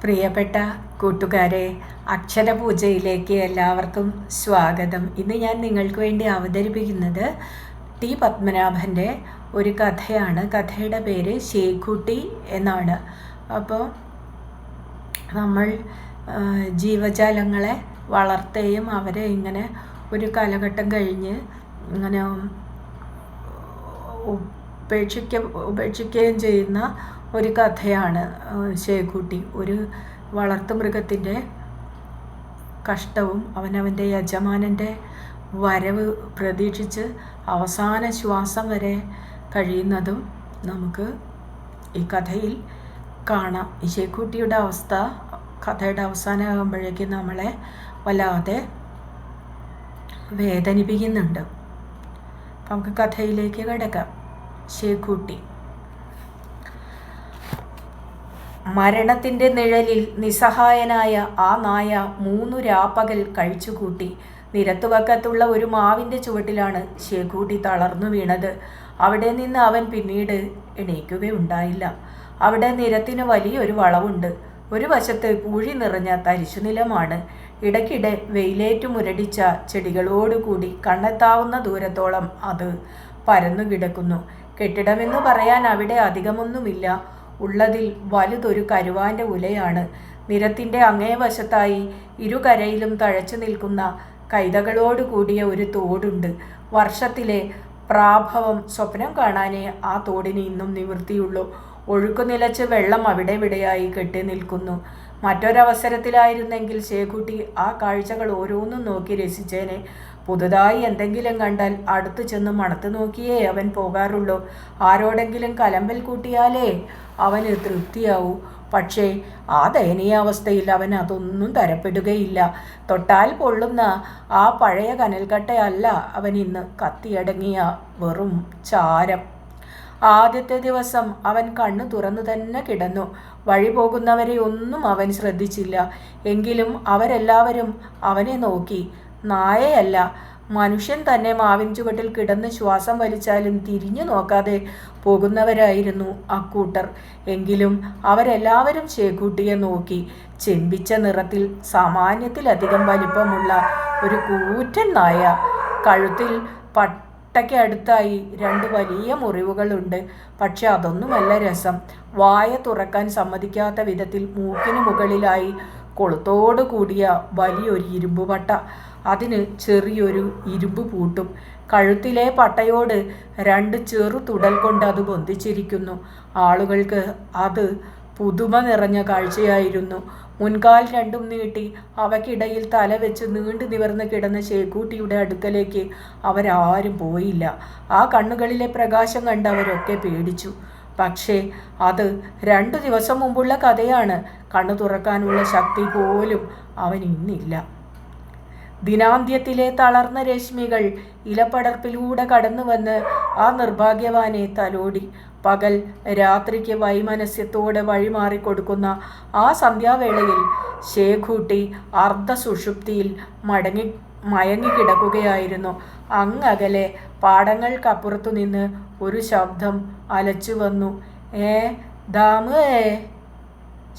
പ്രിയപ്പെട്ട കൂട്ടുകാരെ, അക്ഷരപൂജയിലേക്ക് എല്ലാവർക്കും സ്വാഗതം. ഇന്ന് ഞാൻ നിങ്ങൾക്ക് വേണ്ടി അവതരിപ്പിക്കുന്നത് ടി പത്മനാഭൻ്റെ ഒരു കഥയാണ്. കഥയുടെ പേര് ശേഖൂട്ടി എന്നാണ്. അപ്പോൾ നമ്മൾ ജീവജാലങ്ങളെ വളർത്തുകയും അവരെ ഇങ്ങനെ ഒരു കാലഘട്ടം കഴിഞ്ഞ് ഇങ്ങനെ ഉപേക്ഷിക്കുകയും ചെയ്യുന്ന ഒരു കഥയാണ് ശേഖൂട്ടി. ഒരു വളർത്തുമൃഗത്തിൻ്റെ കഷ്ടവും അവനവൻ്റെ യജമാനൻ്റെ വരവ് പ്രതീക്ഷിച്ച് അവസാന ശ്വാസം വരെ കഴിയുന്നതും നമുക്ക് ഈ കഥയിൽ കാണാം. ഈ ശേഖൂട്ടിയുടെ അവസ്ഥ കഥയുടെ അവസാനമാകുമ്പോഴേക്കും നമ്മളെ വല്ലാതെ വേദനിപ്പിക്കുന്നുണ്ട്. അപ്പം നമുക്ക് കഥയിലേക്ക് കിടക്കാം. ശേഖൂട്ടി. മരണത്തിൻ്റെ നിഴലിൽ നിസ്സഹായനായ ആ നായ 3 രാപ്പകൽ കഴിച്ചുകൂട്ടി. നിരത്തുവക്കത്തുള്ള ഒരു മാവിൻ്റെ ചുവട്ടിലാണ് ശേഖൂട്ടി തളർന്നു വീണത്. അവിടെ നിന്ന് അവൻ പിന്നീട് എണീക്കുകയുണ്ടായില്ല. അവിടെ നിരത്തിന് വലിയൊരു വളവുണ്ട്. ഒരു വശത്ത് പൂഴി നിറഞ്ഞ തരിശുനിലമാണ്. ഇടയ്ക്കിടെ വെയിലേറ്റു മുരടിച്ച ചെടികളോടുകൂടി കണ്ണെത്താവുന്ന ദൂരത്തോളം അത് പരന്നു കിടക്കുന്നു. കെട്ടിടമെന്ന് പറയാൻ അവിടെ അധികമൊന്നുമില്ല. ഉള്ളതിൽ വലുതൊരു കരുവാൻ്റെ ഉലയാണ്. നിരത്തിൻ്റെ അങ്ങേവശത്തായി ഇരുകരയിലും തഴച്ചു നിൽക്കുന്ന കൈതകളോട് കൂടിയ ഒരു തോടുണ്ട്. വർഷത്തിലെ പ്രാഭവം സ്വപ്നം കാണാനേ ആ തോടിന് ഇന്നും നിവൃത്തിയുള്ളൂ. ഒഴുക്കു നിലച്ച് വെള്ളം അവിടെവിടെയായി കെട്ടി നിൽക്കുന്നു. മറ്റൊരവസരത്തിലായിരുന്നെങ്കിൽ ശേഖൂട്ടി ആ കാഴ്ചകൾ ഓരോന്നും നോക്കി രസിച്ചേനെ. പുതുതായി എന്തെങ്കിലും കണ്ടാൽ അടുത്തു ചെന്ന് മണത്ത് നോക്കിയേ അവൻ പോകാറുള്ളൂ. ആരോടെങ്കിലും കലമ്പൽ കൂട്ടിയാലേ അവന് തൃപ്തിയാവൂ. പക്ഷേ ആ ദയനീയാവസ്ഥയിൽ അവൻ അതൊന്നും തരപ്പെടുകയില്ല. തൊട്ടാൽ പൊള്ളുന്ന ആ പഴയ കനൽക്കട്ടയല്ല അവൻ ഇന്ന് കത്തിയടങ്ങിയ വെറും ചാരം. ആദ്യത്തെ ദിവസം അവൻ കണ്ണു തുറന്നു തന്നെ കിടന്നു. വഴി പോകുന്നവരെ ഒന്നും അവൻ ശ്രദ്ധിച്ചില്ല. എങ്കിലും അവരെല്ലാവരും അവനെ നോക്കി. നായയല്ല, മനുഷ്യൻ തന്നെ മാവിൻ ചുവട്ടിൽ കിടന്ന് ശ്വാസം വലിച്ചാലും തിരിഞ്ഞു നോക്കാതെ പോകുന്നവരായിരുന്നു അക്കൂട്ടർ. എങ്കിലും അവരെല്ലാവരും ശേഖൂട്ടിയെ നോക്കി. ചെമ്പിച്ച നിറത്തിൽ സാമാന്യത്തിലധികം വലിപ്പമുള്ള ഒരു കൂറ്റൻ നായ. കഴുത്തിൽ പട്ടയ്ക്കടുത്തായി 2 വലിയ മുറിവുകളുണ്ട്. പക്ഷെ അതൊന്നുമല്ല രസം. വായ തുറക്കാൻ സമ്മതിക്കാത്ത വിധത്തിൽ മൂക്കിന് മുകളിലായി കൊളുത്തോടു കൂടിയ വലിയൊരു ഇരുമ്പ് പട്ട. അതിന് ചെറിയൊരു ഇരുമ്പ് പൂട്ടും. കഴുത്തിലെ പട്ടയോട് 2 ചെറു തുടൽ കൊണ്ട് അത് ബന്ധിച്ചിരിക്കുന്നു. ആളുകൾക്ക് അത് പുതുമ നിറഞ്ഞ കാഴ്ചയായിരുന്നു. മുൻകാൽ 2 നീട്ടി അവയ്ക്കിടയിൽ തല വെച്ച് നീണ്ടു നിവർന്ന് കിടന്ന ശേഖൂട്ടിയുടെ അടുക്കലേക്ക് അവരാരും പോയില്ല. ആ കണ്ണുകളിലെ പ്രകാശം കണ്ട് അവരൊക്കെ പേടിച്ചു. പക്ഷേ അത് 2 ദിവസം മുമ്പുള്ള കഥയാണ്. കണ്ണു തുറക്കാനുള്ള ശക്തി പോലും അവൻ ഇന്നില്ല. ദിനാന്ത്യത്തിലെ തളർന്ന രശ്മികൾ ഇലപ്പടർപ്പിലൂടെ കടന്നു വന്ന് ആ നിർഭാഗ്യവാനെ തലോടി. പകൽ രാത്രിക്ക് വൈമനസ്യത്തോടെ വഴിമാറിക്കൊടുക്കുന്ന ആ സന്ധ്യാവേളയിൽ ശേഖൂട്ടി അർദ്ധസുഷുപ്തിയിൽ മയങ്ങിക്കിടക്കുകയായിരുന്നു. അങ്ങകലെ പാടങ്ങൾക്കപ്പുറത്തു നിന്ന് ഒരു ശബ്ദം അലച്ചു വന്നു. ദാമേ.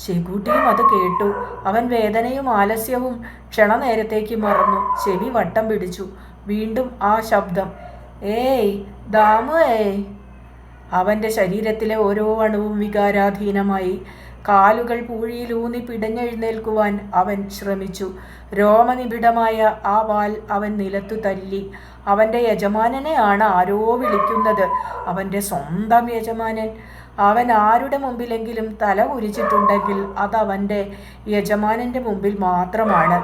ശേഖൂട്ടിയും അത് കേട്ടു. അവൻ വേദനയും ആലസ്യവും ക്ഷണനേരത്തേക്ക് മറന്നു. ചെവി വട്ടം പിടിച്ചു. വീണ്ടും ആ ശബ്ദം, ഏയ് ദാമേ. അവൻ്റെ ശരീരത്തിലെ ഓരോ അണുവും വികാരാധീനമായി. കാലുകൾ പൂഴിയിലൂന്നി പിടഞ്ഞെഴുന്നേൽക്കുവാൻ അവൻ ശ്രമിച്ചു. രോമനിബിഡമായ ആ വാൽ അവൻ നിലത്തു തല്ലി. അവൻ്റെ യജമാനനെയാണ് ആരോ വിളിക്കുന്നത്. അവൻ്റെ സ്വന്തം യജമാനൻ. അവൻ ആരുടെ മുമ്പിലെങ്കിലും തല കുരിച്ചിട്ടുണ്ടെങ്കിൽ അതവൻ്റെ യജമാനൻ്റെ മുമ്പിൽ മാത്രമാണ്.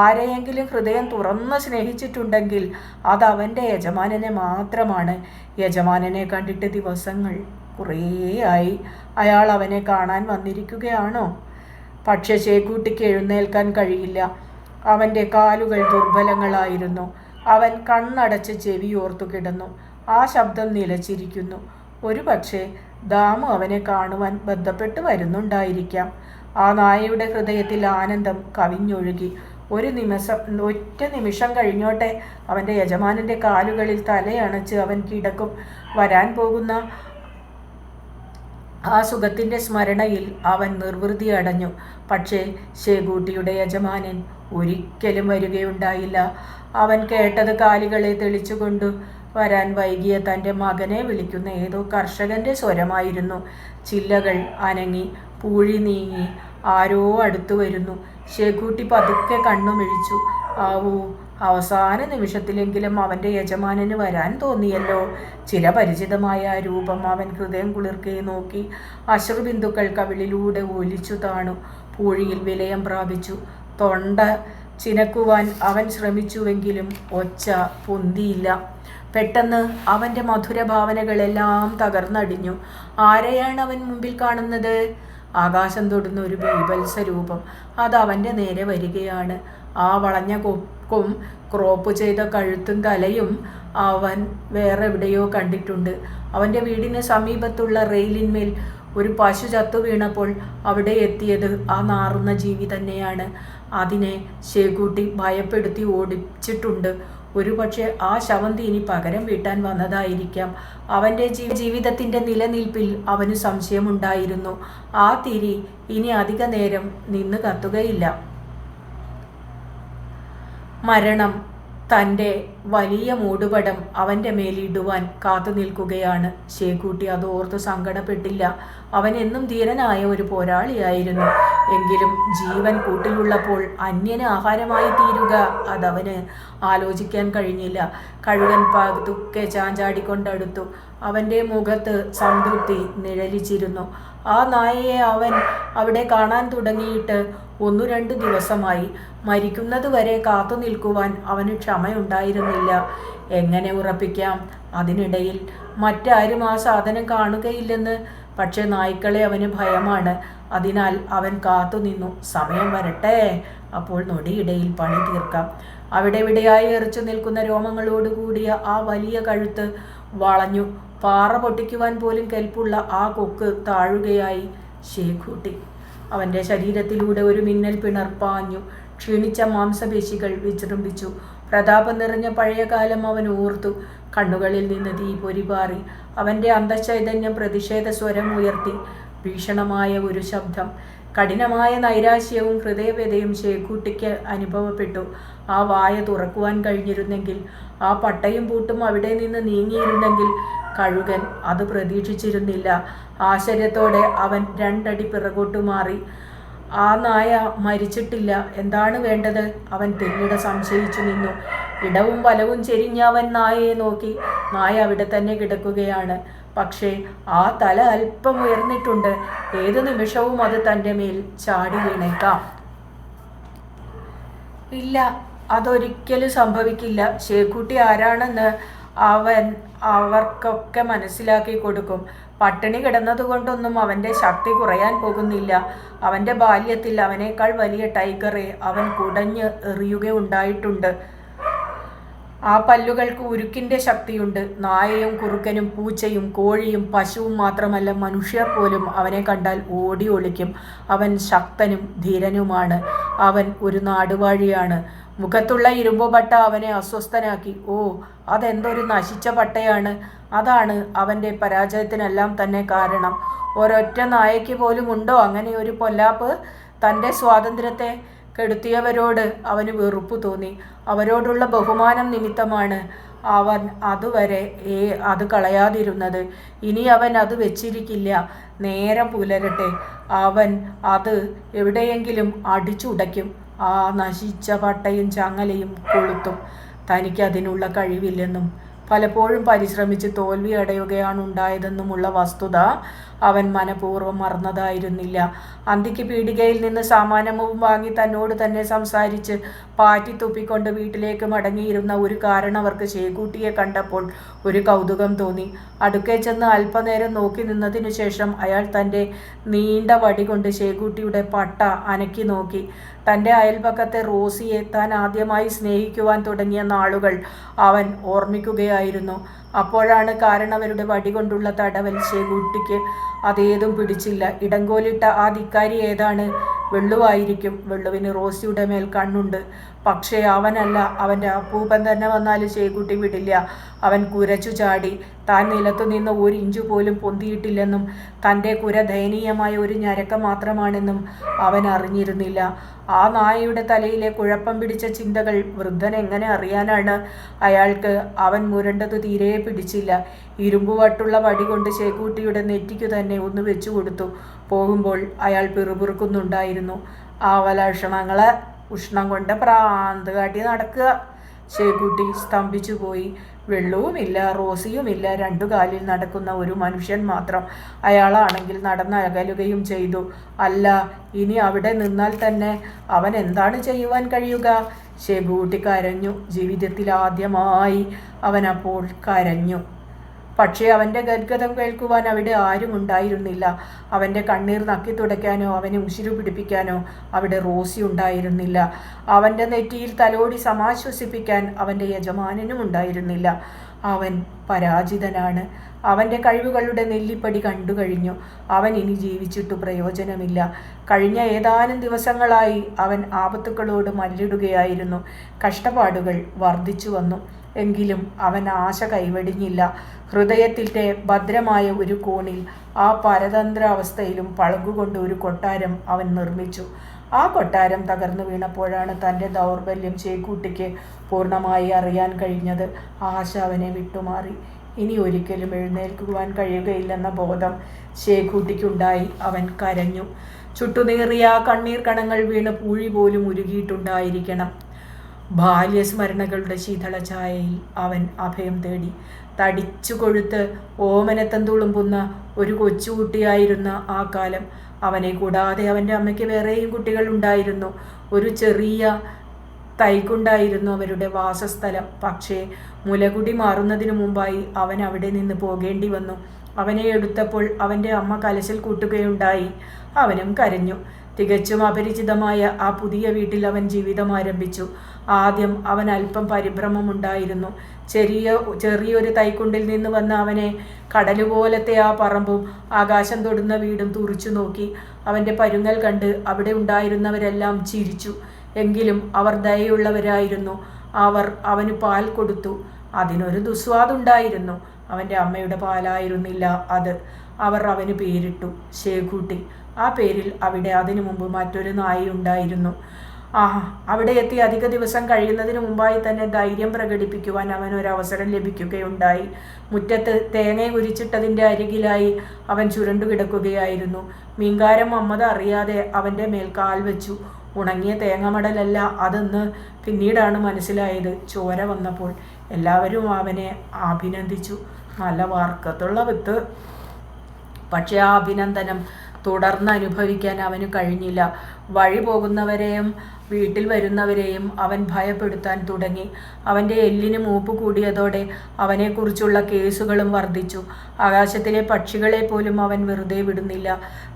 ആരെയെങ്കിലും ഹൃദയം തുറന്ന് സ്നേഹിച്ചിട്ടുണ്ടെങ്കിൽ അതവൻ്റെ യജമാനനെ മാത്രമാണ്. യജമാനനെ കണ്ടിട്ട് ദിവസങ്ങൾ കുറേയായി. അയാൾ അവനെ കാണാൻ വന്നിരിക്കുകയാണോ? പക്ഷേ ശേഖൂട്ടിക്ക് എഴുന്നേൽക്കാൻ കഴിയില്ല. അവൻ്റെ കാലുകൾ ദുർബലങ്ങളായിരുന്നു. അവൻ കണ്ണടച്ച് ചെവിയോർത്തു കിടന്നു. ആ ശബ്ദം നിലച്ചിരിക്കുന്നു. ഒരു പക്ഷേ ദാമു അവനെ കാണുവാൻ ബന്ധപ്പെട്ട് വരുന്നുണ്ടായിരിക്കാം. ആ നായയുടെ ഹൃദയത്തിൽ ആനന്ദം കവിഞ്ഞൊഴുകി. ഒറ്റ നിമിഷം കഴിഞ്ഞോട്ടെ. അവൻ്റെ യജമാനൻ്റെ കാലുകളിൽ തലയണച്ച് അവൻ കിടക്കും. വരാൻ പോകുന്ന ആ സുഖത്തിൻ്റെ സ്മരണയിൽ അവൻ നിർവൃതി അടഞ്ഞു. പക്ഷേ ശേഖൂട്ടിയുടെ യജമാനൻ ഒരിക്കലും വരികയുണ്ടായില്ല. അവൻ കേട്ടത് കാലികളെ തെളിച്ചുകൊണ്ടു വരാൻ വൈകിയ തൻ്റെ മകനെ വിളിക്കുന്ന ഏതോ കർഷകൻ്റെ സ്വരമായിരുന്നു. ചില്ലകൾ അനങ്ങി, പൂഴി നീങ്ങി, ആരോ അടുത്തു വരുന്നു. ശേഖൂട്ടി പതുക്കെ കണ്ണുമിഴിച്ചു. ആവൂ, അവസാന നിമിഷത്തിലെങ്കിലും അവൻ്റെ യജമാനന് വരാൻ തോന്നിയല്ലോ. ചില പരിചിതമായ രൂപം അവൻ ഹൃദയം കുളിർക്കെ നോക്കി. അശ്രുബിന്ദുക്കൾ കവിളിലൂടെ ഒലിച്ചു താണു. പൂഴിയിൽ വിലയം പ്രാപിച്ചു. തൊണ്ട ചിനക്കുവാൻ അവൻ ശ്രമിച്ചുവെങ്കിലും ഒച്ച പൊന്തിയില്ല. പെട്ടെന്ന് അവൻ്റെ മധുരഭാവനകളെല്ലാം തകർന്നടിഞ്ഞു. ആരെയാണ് അവൻ മുമ്പിൽ കാണുന്നത്? ആകാശം തൊടുന്ന ഒരു ബീഭത്സ രൂപം. അത് അവൻ്റെ നേരെ വരികയാണ്. ആ വളഞ്ഞ കൊക്കും ക്രോപ്പ് ചെയ്ത കഴുത്തും തലയും അവൻ വേറെ എവിടെയോ കണ്ടിട്ടുണ്ട്. അവൻ്റെ വീടിന് സമീപത്തുള്ള റെയിലിന്മേൽ ഒരു പശു ചത്തു വീണപ്പോൾ അവിടെ എത്തിയത് ആ നാറുന്ന ജീവി തന്നെയാണ്. അതിനെ ശേഖൂട്ടി ഭയപ്പെടുത്തി ഓടിച്ചിട്ടുണ്ട്. ഒരുപക്ഷെ ആ ശവം തീനി പകരം വീട്ടാൻ വന്നതായിരിക്കാം. അവൻ്റെ ജീവിതത്തിൻ്റെ നിലനിൽപ്പിൽ അവന് സംശയമുണ്ടായിരുന്നു. ആ തിരി ഇനി അധിക നേരം നിന്ന് കത്തുകയില്ല. മരണം തൻ്റെ വലിയ മൂടുപടം അവൻ്റെ മേലിടുവാൻ കാത്തു നിൽക്കുകയാണ്. ശേഖൂട്ടി അതോർത്ത് സങ്കടപ്പെട്ടില്ല. അവൻ എന്നും ധീരനായ ഒരു പോരാളിയായിരുന്നു. എങ്കിലും ജീവൻ കൂട്ടിലുള്ളപ്പോൾ അന്യന് ആഹാരമായി തീരുക, അതവന് ആലോചിക്കാൻ കഴിഞ്ഞില്ല. കഴുകൻ പതുക്കെ ചാഞ്ചാടിക്കൊണ്ടടുത്തു. അവൻ്റെ മുഖത്ത് സംതൃപ്തി നിഴലിച്ചിരുന്നു. ആ നായയെ അവൻ അവിടെ കാണാൻ തുടങ്ങിയിട്ട് 1-2 ദിവസമായി. മരിക്കുന്നത് വരെ കാത്തു നിൽക്കുവാൻ അവന് ക്ഷമയുണ്ടായിരുന്നില്ല. എങ്ങനെ ഉറപ്പിക്കാം അതിനിടയിൽ മറ്റാരും ആ സാധനം കാണുകയില്ലെന്ന്? പക്ഷെ നായ്ക്കളെ അവന് ഭയമാണ്. അതിനാൽ അവൻ കാത്തുനിന്നു. സമയം വരട്ടെ, അപ്പോൾ നൊടിയിടയിൽ പണി തീർക്കാം. അവിടെവിടെയായി എറിച്ചു നിൽക്കുന്ന രോമങ്ങളോടുകൂടിയ ആ വലിയ കഴുത്ത് വളഞ്ഞു. പാറ പൊട്ടിക്കുവാൻ പോലും കെൽപ്പുള്ള ആ കൊക്ക് താഴുകയായി. ശേഖൂട്ടി അവൻ്റെ ശരീരത്തിലൂടെ ഒരു മിന്നൽ പിണർപ്പാഞ്ഞു. ക്ഷീണിച്ച മാംസപേശികൾ വിജൃംഭിച്ചു. പ്രതാപം നിറഞ്ഞ പഴയകാലം അവൻ ഓർത്തു. കണ്ണുകളിൽ നിന്ന് തീ പൊരിപാറി. അവൻ്റെ അന്തഃചൈതന്യം പ്രതിഷേധ സ്വരം ഉയർത്തി. ഭീഷണമായ ഒരു ശബ്ദം. കഠിനമായ നൈരാശ്യവും ഹൃദയവേദയും ശേഖൂട്ടിക്ക് അനുഭവപ്പെട്ടു. ആ വായ തുറക്കുവാൻ കഴിഞ്ഞിരുന്നെങ്കിൽ, ആ പട്ടയും പൂട്ടും അവിടെ നിന്ന് നീങ്ങിയിരുന്നെങ്കിൽ. കഴുകൻ അത് പ്രതീക്ഷിച്ചിരുന്നില്ല. ആശ്ചര്യത്തോടെ അവൻ 2 അടി പിറകോട്ടു മാറി. ആ നായ മരിച്ചിട്ടില്ല. എന്താണ് വേണ്ടത്? അവൻ തെല്ലിട സംശയിച്ചു നിന്നു. ഇടവും വലവും ചെരിഞ്ഞ അവൻ നായയെ നോക്കി. നായ അവിടെ തന്നെ കിടക്കുകയാണ്. പക്ഷേ ആ തല അല്പം ഉയർന്നിട്ടുണ്ട്. ഏതു നിമിഷവും അത് തൻ്റെ മേൽ ചാടി വീണേക്കാം. ഇല്ല, അതൊരിക്കലും സംഭവിക്കില്ല. ശേഖൂട്ടി ആരാണെന്ന് അവൻ അവർക്കൊക്കെ മനസ്സിലാക്കി കൊടുക്കും. പട്ടിണി കിടന്നതുകൊണ്ടൊന്നും അവൻ്റെ ശക്തി കുറയാൻ പോകുന്നില്ല. അവൻ്റെ ബാല്യത്തിൽ അവനേക്കാൾ വലിയ ടൈഗറെ അവൻ കുടഞ്ഞ് എറിയുകയുണ്ടായിട്ടുണ്ട്. ആ പല്ലുകൾക്ക് ഉരുക്കിൻ്റെ ശക്തിയുണ്ട്. നായയും കുറുക്കനും പൂച്ചയും കോഴിയും പശുവും മാത്രമല്ല, മനുഷ്യർ പോലും അവനെ കണ്ടാൽ ഓടി ഒളിക്കും. അവൻ ശക്തനും ധീരനുമാണ്. അവൻ ഒരു നാടുവാഴിയാണ്. മുഖത്തുള്ള ഇരുമ്പുപട്ട അവനെ അസ്വസ്ഥനാക്കി. ഓ, അതെന്തൊരു നശിച്ച പട്ടയാണ്! അതാണ് അവൻ്റെ പരാജയത്തിനെല്ലാം തന്നെ കാരണം. ഒരൊറ്റ നായയ്ക്ക് പോലും ഉണ്ടോ അങ്ങനെ ഒരു പൊല്ലാപ്പ്? തൻ്റെ സ്വാതന്ത്ര്യത്തെ കെടുത്തിയവരോട് അവന് വെറുപ്പ് തോന്നി. അവരോടുള്ള ബഹുമാനം നിമിത്തമാണ് അവൻ അതുവരെ അത് കളയാതിരുന്നത്. ഇനി അവൻ അത് വെച്ചിരിക്കില്ല. നേരം പുലരട്ടെ, അവൻ അത് എവിടെയെങ്കിലും അടിച്ചുടയ്ക്കും. ആ നശിച്ച പട്ടയും ചങ്ങലയും കൊളുത്തും. തനിക്കതിനുള്ള കഴിവില്ലെന്നും പലപ്പോഴും പരിശ്രമിച്ച് തോൽവി അടയുകയാണുണ്ടായതെന്നുമുള്ള വസ്തുത അവൻ മനഃപൂർവ്വം മറന്നതായിരുന്നില്ല. അന്തിക്ക് പീടികയിൽ നിന്ന് സാമാനവും വാങ്ങി തന്നോട് തന്നെ സംസാരിച്ച് പാറ്റി തുപ്പിക്കൊണ്ട് വീട്ടിലേക്ക് മടങ്ങിയിരുന്ന ഒരു കാരണവർക്ക് ശേഖൂട്ടിയെ കണ്ടപ്പോൾ ഒരു കൗതുകം തോന്നി. അടുക്കെ ചെന്ന് അല്പനേരം നോക്കി നിന്നതിനു ശേഷം അയാൾ തൻ്റെ നീണ്ട വടി കൊണ്ട് ശേഖൂട്ടിയുടെ പട്ട അനക്കി നോക്കി. തൻ്റെ അയൽപക്കത്തെ റോസിയെ താൻ ആദ്യമായി സ്നേഹിക്കുവാൻ തുടങ്ങിയ നാളുകൾ അവൻ ഓർമ്മിക്കുകയായിരുന്നു. അപ്പോഴാണ് കാരണവരുടെ വടി കൊണ്ടുള്ള തടവൽ ശേഖൂട്ടിക്ക് അതേതും പിടിച്ചില്ല. ഇടങ്കോലിട്ട ആ ധിക്കാരി ഏതാണ്? വെള്ളുവായിരിക്കും. വെള്ളുവിന് റോസിയുടെ മേൽ കണ്ണുണ്ട്. പക്ഷേ അവനല്ല, അവൻ്റെ അപ്പൂപ്പൻ തന്നെ വന്നാലും ശേഖുട്ടി വിടില്ല. അവൻ കുരച്ചു ചാടി. താൻ നിലത്തു നിന്ന് 1 ഇഞ്ച് പോലും പൊന്തിയിട്ടില്ലെന്നും തൻ്റെ കുര ദയനീയമായ ഒരു ഞരക്ക മാത്രമാണെന്നും അവൻ അറിഞ്ഞിരുന്നില്ല. ആ നായയുടെ തലയിലെ കുഴപ്പം പിടിച്ച ചിന്തകൾ വൃദ്ധൻ എങ്ങനെ അറിയാനാണ്? അയാൾക്ക് അവൻ മുരണ്ടത് തീരെ പിടിച്ചില്ല. ഇരുമ്പുവട്ടുള്ള വടി കൊണ്ട് ശേഖുട്ടിയുടെ നെറ്റിക്കു തന്നെ ഒന്ന് വെച്ചു കൊടുത്തു. പോകുമ്പോൾ അയാൾ പിറുപിറുക്കുന്നുണ്ടായിരുന്നു. അവലക്ഷണങ്ങളെ ഉഷ്ണം കൊണ്ട് പ്രാന്ത് കാട്ടി നടക്കുക. ശേഖുട്ടി സ്തംഭിച്ചു പോയി. വെള്ളവുമില്ല, റോസിയുമില്ല, 2 കാലിൽ നടക്കുന്ന ഒരു മനുഷ്യൻ മാത്രം. അയാളാണെങ്കിൽ നടന്നകലുകയും ചെയ്തു. അല്ല, ഇനി അവിടെ നിന്നാൽ തന്നെ അവൻ എന്താണ് ചെയ്യുവാൻ കഴിയുക? ശേഖുട്ടി കരഞ്ഞു. ജീവിതത്തിൽ ആദ്യമായി അവനപ്പോൾ കരഞ്ഞു. പക്ഷേ അവൻ്റെ ഗദ്ഗതം കേൾക്കുവാൻ അവിടെ ആരും ഉണ്ടായിരുന്നില്ല. അവൻ്റെ കണ്ണീർ നക്കി തുടയ്ക്കാനോ അവനെ ഉശിരു പിടിപ്പിക്കാനോ അവിടെ റോസി ഉണ്ടായിരുന്നില്ല. അവൻ്റെ നെറ്റിയിൽ തലോടി സമാശ്വസിപ്പിക്കാൻ അവൻ്റെ യജമാനനും ഉണ്ടായിരുന്നില്ല. അവൻ പരാജിതനാണ്. അവൻ്റെ കഴിവുകളുടെ നെല്ലിപ്പടി കണ്ടു കഴിഞ്ഞു. അവൻ ഇനി ജീവിച്ചിട്ടു പ്രയോജനമില്ല. കഴിഞ്ഞ ഏതാനും ദിവസങ്ങളായി അവൻ ആപത്തുക്കളോട് മല്ലിടുകയായിരുന്നു. കഷ്ടപ്പാടുകൾ വർദ്ധിച്ചു വന്നു. എങ്കിലും അവൻ ആശ കൈവെടിഞ്ഞില്ല. ഹൃദയത്തിൻ്റെ ഭദ്രമായ ഒരു കോണിൽ ആ പരതന്ത്ര അവസ്ഥയിലും പളകുകൊണ്ട് ഒരു കൊട്ടാരം അവൻ നിർമ്മിച്ചു. ആ കൊട്ടാരം തകർന്നു വീണപ്പോഴാണ് തൻ്റെ ദൗർബല്യം ശേഖുട്ടിക്ക് പൂർണ്ണമായി അറിയാൻ കഴിഞ്ഞത്. ആശ അവനെ വിട്ടുമാറി. ഇനി ഒരിക്കലും എഴുന്നേൽക്കുവാൻ കഴിയുകയില്ലെന്ന ബോധം ശേഖുട്ടിക്കുണ്ടായി. അവൻ കരഞ്ഞു. ചുട്ടുനീറിയ കണ്ണീർ കണങ്ങൾ വീണ് പൂഴി പോലും ഉരുകിയിട്ടുണ്ടായിരിക്കണം. ബാല്യസ്മരണകളുടെ ശീതളഛായയിൽ അവൻ അഭയം തേടി. തടിച്ചു കൊഴുത്ത് ഓമനത്തം തുളുമ്പുന്ന ഒരു കൊച്ചുകുട്ടിയായിരുന്ന ആ കാലം. അവനെ കൂടാതെ അവൻ്റെ അമ്മയ്ക്ക് വേറെയും കുട്ടികൾ ഉണ്ടായിരുന്നു. ഒരു ചെറിയ തൈക്കുണ്ടായിരുന്നു അവരുടെ വാസസ്ഥലം. പക്ഷേ മുലകുടി മാറുന്നതിനു മുമ്പായി അവൻ അവിടെ നിന്ന് പോകേണ്ടി വന്നു. അവനെ എടുത്തപ്പോൾ അവൻ്റെ അമ്മ കലശൽ കൂട്ടുകയുണ്ടായി. അവനും കരഞ്ഞു. തികച്ചും അപരിചിതമായ ആ പുതിയ വീട്ടിൽ അവൻ ജീവിതം ആരംഭിച്ചു. ആദ്യം അവൻ അല്പം പരിഭ്രമമുണ്ടായിരുന്നു. ചെറിയൊരു തൈക്കുണ്ടിൽ നിന്ന് വന്ന അവനെ കടലുപോലത്തെ ആ പറമ്പും ആകാശം തൊടുന്ന വീടും തുറിച്ചു നോക്കി. അവൻ്റെ പരുങ്ങൽ കണ്ട് അവിടെ ഉണ്ടായിരുന്നവരെല്ലാം ചിരിച്ചു. എങ്കിലും അവർ ദയയുള്ളവരായിരുന്നു. അവർ അവന് പാൽ കൊടുത്തു. അതിനൊരു ദുസ്വാദുണ്ടായിരുന്നു. അവൻ്റെ അമ്മയുടെ പാലായിരുന്നില്ല അത്. അവർ അവന് പേരിട്ടു ശേഖുട്ടി. ആ പേരിൽ അവിടെ അതിനു മുമ്പ് മറ്റൊരു നായയുണ്ടായിരുന്നു. അവിടെ എത്തി അധിക ദിവസം കഴിയുന്നതിന് മുമ്പായി തന്നെ ധൈര്യം പ്രകടിപ്പിക്കുവാൻ അവനൊരവസരം ലഭിക്കുകയുണ്ടായി. മുറ്റത്ത് തേങ്ങ ഉരിച്ചിട്ടതിൻ്റെ അരികിലായി അവൻ ചുരുണ്ടു കിടക്കുകയായിരുന്നു. മീൻകാരൻ മമ്മദ് അറിയാതെ അവൻ്റെ മേൽ കാൽ വെച്ചു. ഉണങ്ങിയ തേങ്ങമടലല്ല അതെന്ന് പിന്നീടാണ് മനസ്സിലായത്. ചോര വന്നപ്പോൾ എല്ലാവരും അവനെ അഭിനന്ദിച്ചു. നല്ല വാർക്കത്തുള്ള വിത്ത്. പക്ഷേ ആ അഭിനന്ദനം തുടർന്ന് അനുഭവിക്കാൻ അവന് കഴിഞ്ഞില്ല. വഴി പോകുന്നവരെയും വീട്ടിൽ വരുന്നവരെയും അവൻ ഭയപ്പെടുത്താൻ തുടങ്ങി. അവൻ്റെ എല്ലിന് മൂപ്പ് കൂടിയതോടെ അവനെക്കുറിച്ചുള്ള കേസുകളും വർദ്ധിച്ചു. ആകാശത്തിലെ പക്ഷികളെ പോലും അവൻ വെറുതെ വിടുന്നില്ല.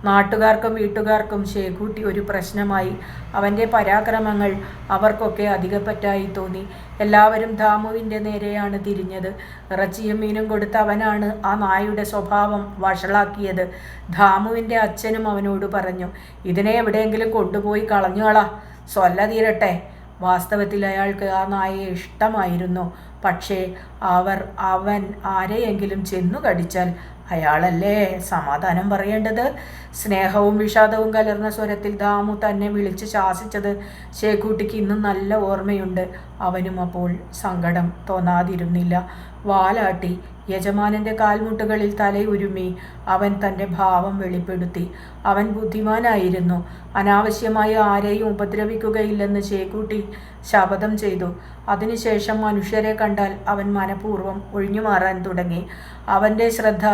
നാട്ടുകാർക്കും വീട്ടുകാർക്കും ശേഖുട്ടി ഒരു പ്രശ്നമായി. അവൻ്റെ പരാക്രമങ്ങൾ അവർക്കൊക്കെ അധികപ്പറ്റായി തോന്നി. എല്ലാവരും ദാമുവിൻ്റെ നേരെയാണ് തിരിഞ്ഞത്. ഇറച്ചിയും മീനും കൊടുത്ത് അവനാണ് ആ നായയുടെ സ്വഭാവം വഷളാക്കിയത്. ദാമുവിൻ്റെ അച്ഛനും അവനോട് പറഞ്ഞു, ഇതിനെ എവിടെയെങ്കിലും കൊണ്ടുപോയി കളഞ്ഞുകളാ, സ്വല്ല തീരട്ടെ. വാസ്തവത്തിൽ അയാൾക്ക് ആ നായയെ ഇഷ്ടമായിരുന്നു. പക്ഷേ അവൻ ആരെയെങ്കിലും ചെന്നു കടിച്ചാൽ അയാളല്ലേ സമാധാനം പറയേണ്ടത്? സ്നേഹവും വിഷാദവും കലർന്ന സ്വരത്തിൽ ദാമു തന്നെ വിളിച്ച് ശാസിച്ചത് ശേഖുട്ടിക്ക് ഇന്നും നല്ല ഓർമ്മയുണ്ട്. അവനും അപ്പോൾ സങ്കടം തോന്നാതിരുന്നില്ല. വാലാട്ടി യജമാനൻ്റെ കാൽമുട്ടുകളിൽ തലയുരുമ്മി അവൻ തൻ്റെ ഭാവം വെളിപ്പെടുത്തി. അവൻ ബുദ്ധിമാനായിരുന്നു. അനാവശ്യമായി ആരെയും ഉപദ്രവിക്കുകയില്ലെന്ന് ശേഖുട്ടി ശപഥം ചെയ്തു. അതിനുശേഷം മനുഷ്യരെ കണ്ടാൽ അവൻ മനഃപൂർവ്വം ഒഴിഞ്ഞുമാറാൻ തുടങ്ങി. അവൻ്റെ ശ്രദ്ധ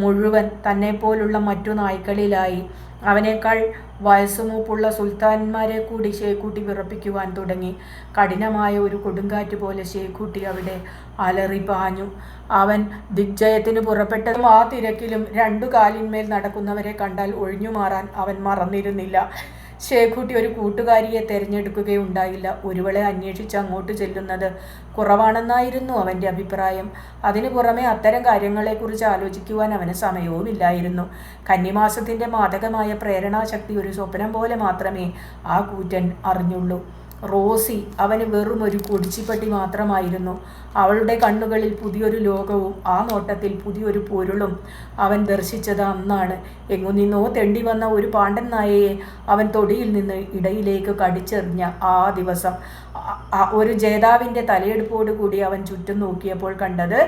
മുഴുവൻ തന്നെപ്പോലുള്ള മറ്റു നായ്ക്കളിലായി. അവനേക്കാൾ വയസ്സുമൂപ്പുള്ള സുൽത്താന്മാരെ കൂടി ശേഖുട്ടി വിറപ്പിക്കുവാൻ തുടങ്ങി. കഠിനമായ ഒരു കൊടുങ്കാറ്റ് പോലെ ശേഖുട്ടി അവിടെ അലറിപ്പാഞ്ഞു. അവൻ ദിഗ്ജയത്തിന് പുറപ്പെട്ടതും ആ തിരക്കിലും 2 കാലിന്മേൽ നടക്കുന്നവരെ കണ്ടാൽ ഒഴിഞ്ഞുമാറാൻ അവൻ മറന്നിരുന്നില്ല. ശേഖുട്ടി ഒരു കൂട്ടുകാരിയെ തിരഞ്ഞെടുക്കുകയുണ്ടായില്ല. ഒരുവളെ അന്വേഷിച്ച് അങ്ങോട്ട് ചെല്ലുന്നത് കുറവാണെന്നായിരുന്നു അവൻ്റെ അഭിപ്രായം. അതിനു പുറമെ അത്തരം കാര്യങ്ങളെക്കുറിച്ച് ആലോചിക്കുവാൻ അവന് സമയവുമില്ലായിരുന്നു. കന്നിമാസത്തിൻ്റെ മാദകമായ പ്രേരണാശക്തി ഒരു സ്വപ്നം പോലെ മാത്രമേ ആ കൂറ്റൻ അറിഞ്ഞുള്ളൂ. റോസി അവന് വെറും ഒരു കൊടിച്ചിപ്പട്ടി മാത്രമായിരുന്നു. അവളുടെ കണ്ണുകളിൽ പുതിയൊരു ലോകവും ആ നോട്ടത്തിൽ പുതിയൊരു പൊരുളും അവൻ ദർശിച്ചത് അന്നാണ്. എങ്ങുനിന്നോ തെണ്ടി വന്ന ഒരു പാണ്ടൻ നായയെ അവൻ തൊടിയിൽ നിന്ന് ഇടയിലേക്ക് കടിച്ചെറിഞ്ഞ ആ ദിവസം. ഒരു ജേതാവിൻ്റെ തലയെടുപ്പോടു കൂടി അവൻ ചുറ്റും നോക്കിയപ്പോൾ കണ്ടത്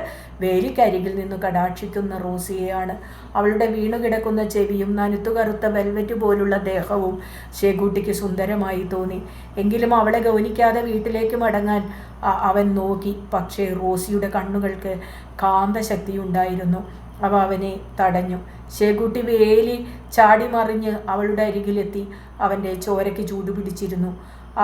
വേലിക്കരികിൽ നിന്ന് കടാക്ഷിക്കുന്ന റോസിയെയാണ്. അവളുടെ വീണുകിടക്കുന്ന ചെവിയും നനുത്തുകറുത്ത വെൽവെറ്റ് പോലുള്ള ദേഹവും ശേഖൂട്ടിക്ക് സുന്ദരമായി തോന്നി. എങ്കിലും അവളെ ഗൗനിക്കാതെ വീട്ടിലേക്ക് മടങ്ങാൻ അവൻ നോക്കി. പക്ഷേ റോസിയുടെ കണ്ണുകൾക്ക് കാന്തശക്തിയുണ്ടായിരുന്നു. അവ അവനെ തടഞ്ഞു. ശേഖൂട്ടി വേലി ചാടിമറിഞ്ഞ് അവളുടെ അരികിലെത്തി. അവൻ്റെ ചോരയ്ക്ക് ചൂടുപിടിച്ചിരുന്നു.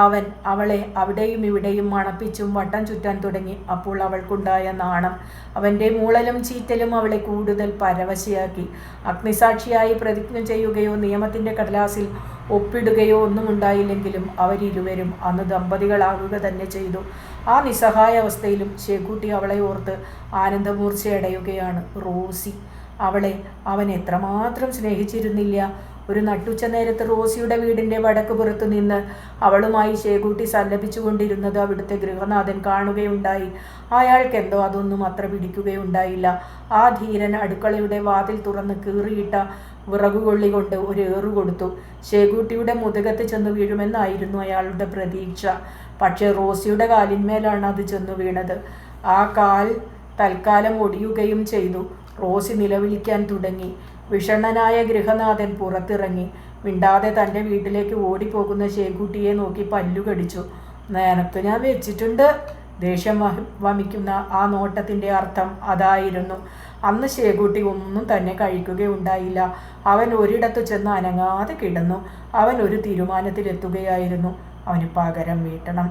അവൻ അവളെ അവിടെയും ഇവിടെയും മണപ്പിച്ചും വട്ടം ചുറ്റാൻ തുടങ്ങി. അപ്പോൾ അവൾക്കുണ്ടായ നാണം, അവൻ്റെ മൂളലും ചീറ്റലും അവളെ കൂടുതൽ പരവശയാക്കി. അഗ്നിസാക്ഷിയായി പ്രതിജ്ഞ ചെയ്യുകയോ നിയമത്തിൻ്റെ കടലാസിൽ ഒപ്പിടുകയോ ഒന്നും ഉണ്ടായില്ലെങ്കിലും അവരിരുവരും അന്ന് ദമ്പതികളാകുക തന്നെ ചെയ്തു. ആ നിസ്സഹായ അവസ്ഥയിലും ശേഖൂട്ടി അവളെ ഓർത്ത് ആനന്ദമൂർച്ചയടയുകയാണ്. റോസി, അവളെ അവൻ എത്രമാത്രം സ്നേഹിച്ചിരുന്നില്ല. ഒരു നട്ടുച്ച നേരത്ത് റോസിയുടെ വീടിൻ്റെ വടക്ക് പുറത്തു നിന്ന് അവളുമായി ശേഖൂട്ടി സല്ലപിച്ചു കൊണ്ടിരുന്നത് അവിടുത്തെ ഗൃഹനാഥൻ കാണുകയുണ്ടായി. അയാൾക്കെന്തോ അതൊന്നും അത്ര പിടിക്കുകയുണ്ടായില്ല. ആ ധീരൻ അടുക്കളയുടെ വാതിൽ തുറന്ന് കീറിയിട്ട വിറകുകൊള്ളി കൊണ്ട് ഒരു ഏറു കൊടുത്തു. ശേഖൂട്ടിയുടെ മുതുകത്ത് ചെന്ന് വീഴുമെന്നായിരുന്നു അയാളുടെ പ്രതീക്ഷ. പക്ഷേ റോസിയുടെ കാലിന്മേലാണ് അത് ചെന്നു വീണത്. ആ കാൽ തൽക്കാലം ഒടിയുകയും ചെയ്തു. റോസി നിലവിളിക്കാൻ തുടങ്ങി. വിഷണ്ണനായ ഗൃഹനാഥൻ പുറത്തിറങ്ങി. മിണ്ടാതെ തൻ്റെ വീട്ടിലേക്ക് ഓടിപ്പോകുന്ന ശേഖൂട്ടിയെ നോക്കി പല്ലുകടിച്ചു. നിനക്ക് ഞാൻ വെച്ചിട്ടുണ്ട്. ദേഷ്യം വമിക്കുന്ന ആ നോട്ടത്തിൻ്റെ അർത്ഥം അതായിരുന്നു. അന്ന് ശേഖൂട്ടി ഒന്നും തന്നെ കഴിക്കുകയുണ്ടായില്ല. അവൻ ഒരിടത്തു ചെന്ന് അനങ്ങാതെ കിടന്നു. അവൻ ഒരു തീരുമാനത്തിലെത്തുകയായിരുന്നു. അവന് പകരം വീട്ടണം,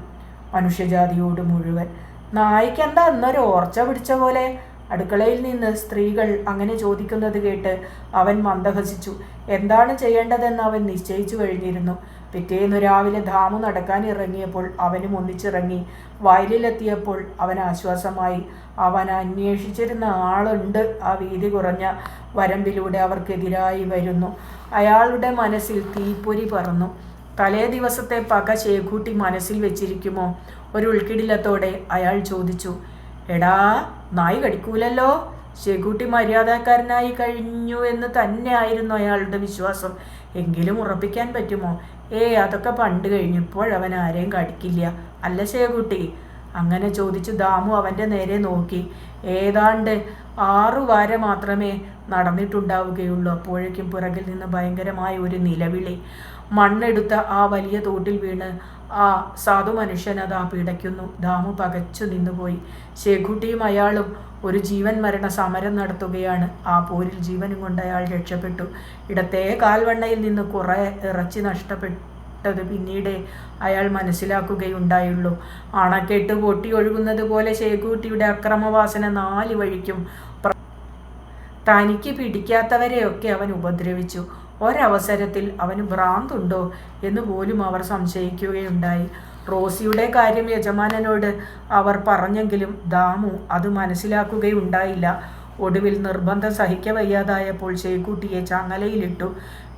മനുഷ്യജാതിയോട് മുഴുവൻ. നായ്ക്കെന്താ അന്നൊരു ഓർച്ച പിടിച്ച പോലെ? അടുക്കളയിൽ നിന്ന് സ്ത്രീകൾ അങ്ങനെ ചോദിക്കുന്നത് കേട്ട് അവൻ മന്ദഹസിച്ചു. എന്താണ് ചെയ്യേണ്ടതെന്ന് അവൻ നിശ്ചയിച്ചു കഴിഞ്ഞിരുന്നു. പിറ്റേന്ന് രാവിലെ ധാമു നടക്കാൻ ഇറങ്ങിയപ്പോൾ അവനും ഒന്നിച്ചിറങ്ങി. വയലിലെത്തിയപ്പോൾ അവൻ ആശ്വാസമായി. അവൻ അന്വേഷിച്ചിരുന്ന ആളുണ്ട് ആ വീതി കുറഞ്ഞ വരമ്പിലൂടെ അവർക്കെതിരായി വരുന്നു. അയാളുടെ മനസ്സിൽ തീപ്പൊരി പറന്നു. തലേ ദിവസത്തെ പക ശേഖൂട്ടി മനസ്സിൽ വെച്ചിരിക്കുമോ? ഒരു ഉൾക്കിടിലത്തോടെ അയാൾ ചോദിച്ചു, എടാ, നായി കടിക്കൂലല്ലോ? ശേഖൂട്ടി മര്യാദക്കാരനായി കഴിഞ്ഞു എന്ന് തന്നെ ആയിരുന്നു അയാളുടെ വിശ്വാസം. എങ്കിലും ഉറപ്പിക്കാൻ പറ്റുമോ? അതൊക്കെ പണ്ട് കഴിഞ്ഞു. ഇപ്പോഴവൻ ആരെയും കടിക്കില്ല, അല്ല ശേഖൂട്ടി? അങ്ങനെ ചോദിച്ചു ദാമു അവൻ്റെ നേരെ നോക്കി. ഏതാണ്ട് 6 വാര മാത്രമേ നടന്നിട്ടുണ്ടാവുകയുള്ളൂ. അപ്പോഴേക്കും പുറകിൽ നിന്ന് ഭയങ്കരമായ ഒരു നിലവിളി. മണ്ണെടുത്ത ആ വലിയ തോട്ടിൽ വീണ് ആ സാധു മനുഷ്യനതാ പിടയ്ക്കുന്നു. ദാമു പകച്ചു നിന്നുപോയി. ശേഖൂട്ടിയും അയാളും ഒരു ജീവൻ മരണ സമരം നടത്തുകയാണ്. ആ പോരിൽ ജീവനും കൊണ്ട് അയാൾ രക്ഷപ്പെട്ടു. ഇടത്തെ കാൽവണ്ണയിൽ നിന്ന് കുറേ ഇറച്ചി നഷ്ടപ്പെട്ടത് പിന്നീട് അയാൾ മനസ്സിലാക്കുകയുണ്ടായുള്ളൂ. അണക്കെട്ട് പൊട്ടി ഒഴുകുന്നത് പോലെ ശേഖൂട്ടിയുടെ അക്രമവാസന 4 വഴിക്കും തനിക്ക് പിടിക്കാത്തവരെയൊക്കെ അവൻ ഉപദ്രവിച്ചു. ഒരവസരത്തിൽ അവന് ഭ്രാന്തുണ്ടോ എന്ന് പോലും അവർ സംശയിക്കുകയുണ്ടായി. റോസിയുടെ കാര്യം യജമാനനോട് അവർ പറഞ്ഞെങ്കിലും ദാമു അത് മനസ്സിലാക്കുകയുണ്ടായില്ല. ഒടുവിൽ നിർബന്ധം സഹിക്കവയ്യാതായപ്പോൾ ശേഖൂട്ടിയെ ചങ്ങലയിലിട്ടു.